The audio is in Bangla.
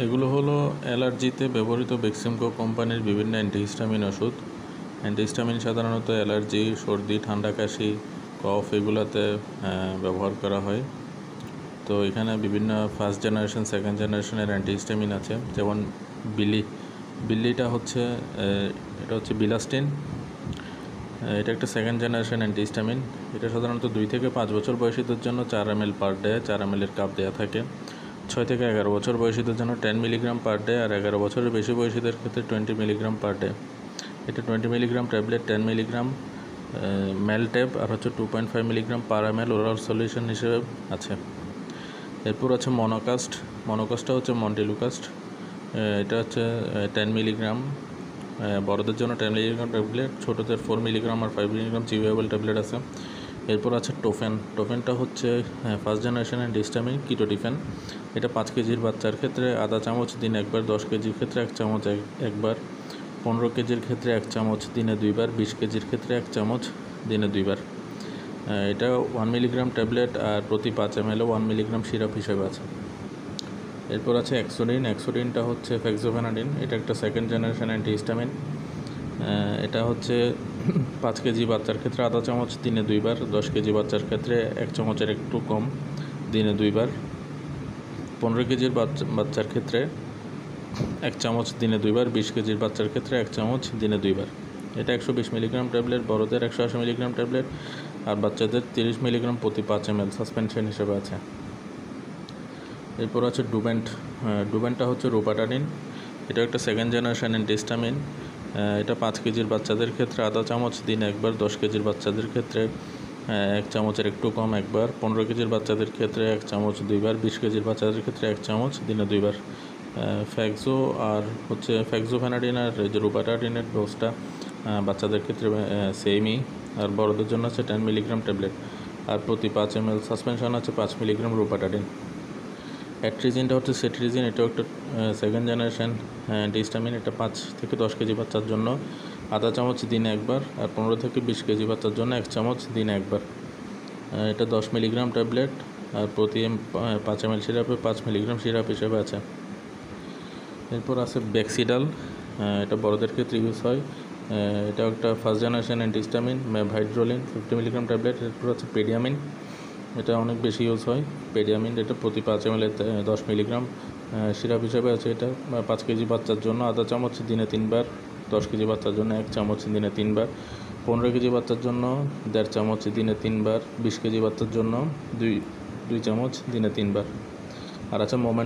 এগুলো হলো অ্যালার্জিতে ব্যবহৃত বেক্সিমকো কোম্পানির বিভিন্ন অ্যান্টিহিস্টামিন ওষুধ। অ্যান্টিহিস্টামিন সাধারণত অ্যালার্জি, সর্দি, ঠান্ডা, কাশি, কফ এগুলোতে ব্যবহার করা হয়। তো এখানে বিভিন্ন ফার্স্ট জেনারেশন, সেকেন্ড জেনারেশনের অ্যান্টিহিস্টামিন আছে। যেমন বিল্লিটা হচ্ছে এটা হচ্ছে বিলাস্টিন। এটা একটা সেকেন্ড জেনারেশন অ্যান্টিহিস্টামিন। এটা সাধারণত 2 থেকে 5 বছর বয়সীদের জন্য 4 ml per day 4 ml cup দেওয়া থাকে। 6 থেকে 11 বছর বয়সীদের জন্য 10 মিলিগ্রাম পার ডে, আর 11 বছরের বেশি বয়সীদের ক্ষেত্রে 20 মিলিগ্রাম পার ডে। এটা 20 মিলিগ্রাম ট্যাবলেট, 10 মিলিগ্রাম মেল ট্যাব, আর হচ্ছে 2.5 milligram per ml oral solution হিসেবে আছে। এরপর আছে মনোকাস্টটা হচ্ছে মন্টেলুকাস্ট। এটা হচ্ছে 10 মিলিগ্রাম, বড়দের জন্য 10 মিলিগ্রাম ট্যাবলেট, ছোটোদের 4 মিলিগ্রাম আর 5 মিলিগ্রাম চিউয়েবল ট্যাবলেট আছে। এরপর আছে টোফেনটা হচ্ছে ফার্স্ট জেনারেশন অ্যান্টিহিস্টামিন কিটোটিফেন। এটা 5 কেজির বাচ্চার ক্ষেত্রে আধা চামচ দিনে একবার, 10 কেজির ক্ষেত্রে 1 চামচ একবার, 15 কেজির ক্ষেত্রে 1 চামচ দিনে 2 বার, 20 কেজির ক্ষেত্রে 1 চামচ দিনে 2 বার। এটা 1 মিলিগ্রাম ট্যাবলেট, আর প্রতি 5 ml 1 মিলিগ্রাম সিরাপ হিসেবে আছে। এরপর আছে এক্সোডিনটা হচ্ছে ফেক্সোফেনাডিন। এটা একটা সেকেন্ড জেনারেশন অ্যান্টিহিস্টামিন। এটা হচ্ছে 5 কেজি বাচ্চার ক্ষেত্রে আধা চামচ দিনে 2 বার, 10 কেজি বাচ্চার ক্ষেত্রে 1 চামচের একটু কম দিনে 2 বার, 15 কেজির বাচ্চার ক্ষেত্রে 1 চামচ দিনে 2 বার, 20 কেজির বাচ্চার ক্ষেত্রে 1 চামচ দিনে 2 বার। এটা 120 মিলিগ্রাম ট্যাবলেট, বড়দের 180 মিলিগ্রাম ট্যাবলেট, আর বাচ্চাদের 30 মিলিগ্রাম প্রতি 5 ml সাসপেনশন হিসেবে আছে। এরপর আছে ডুবেন্টটা হচ্ছে রোপাটাডিন। এটা একটা সেকেন্ড জেনারেশন অ্যান্টিহিস্টামিন। এটা 5 কেজির বাচ্চাদের ক্ষেত্রে আধা চামচ দিনে একবার, 10 কেজির বাচ্চাদের ক্ষেত্রে 1 চামচের একটু কম একবার, 15 কেজির বাচ্চাদের ক্ষেত্রে 1 চামচ 2 বার, 20 কেজির বাচ্চাদের ক্ষেত্রে 1 চামচ দিনে 2 বার। ফেক্সোফেনাডিন আর যে রোপাটাডিনের ডোজটা বাচ্চাদের ক্ষেত্রে সেমই, আর বড়দের জন্য আছে 10 মিলিগ্রাম ট্যাবলেট, আর প্রতি 5 ml সাসপেনশন আছে 5 মিলিগ্রাম রোপাটাডিন। অ্যাট্রিজিনটা হচ্ছে সেট্রিজিন। এটাও একটা সেকেন্ড জেনারেশন অ্যান্টিহিস্টামিন। এটা 5 থেকে 10 কেজি বাচ্চার জন্য আধা চামচ দিনে একবার, আর 15 থেকে 20 কেজি বাচ্চার জন্য 1 চামচ দিনে একবার। এটা 10 মিলিগ্রাম ট্যাবলেট, আর প্রতি 5 ml সিরাপে 5 মিলিগ্রাম সিরাপ হিসেবে আছে। এরপর আছে বেক্সিডাল। এটা বড়দের ক্ষেত্রে ইউজ হয়। এটাও একটা ফার্স্ট জেনারেশন অ্যান্টিহিস্টামিন, ভাইড্রোলিন 50 মিলিগ্রাম ট্যাবলেট। এরপর আছে পেডিয়ামিন। এটা অনেক বেশি ইউজ হয়। পেডিয়ামিন এটা প্রতি 5 ml 10 মিলিগ্রাম সিরাপ হিসাবে আছে। এটা 5 কেজি বাচ্চার জন্য আধা চামচ দিনে 3 বার, 10 কেজি বাচ্চার জন্য 1 চামচ দিনে 3 বার, 15 কেজি বাচ্চার জন্য 1.5 চামচ দিনে 3 বার, 20 কেজি বাচ্চার জন্য 2 চামচ দিনে 3 বার। আর আছে মোমেন্ট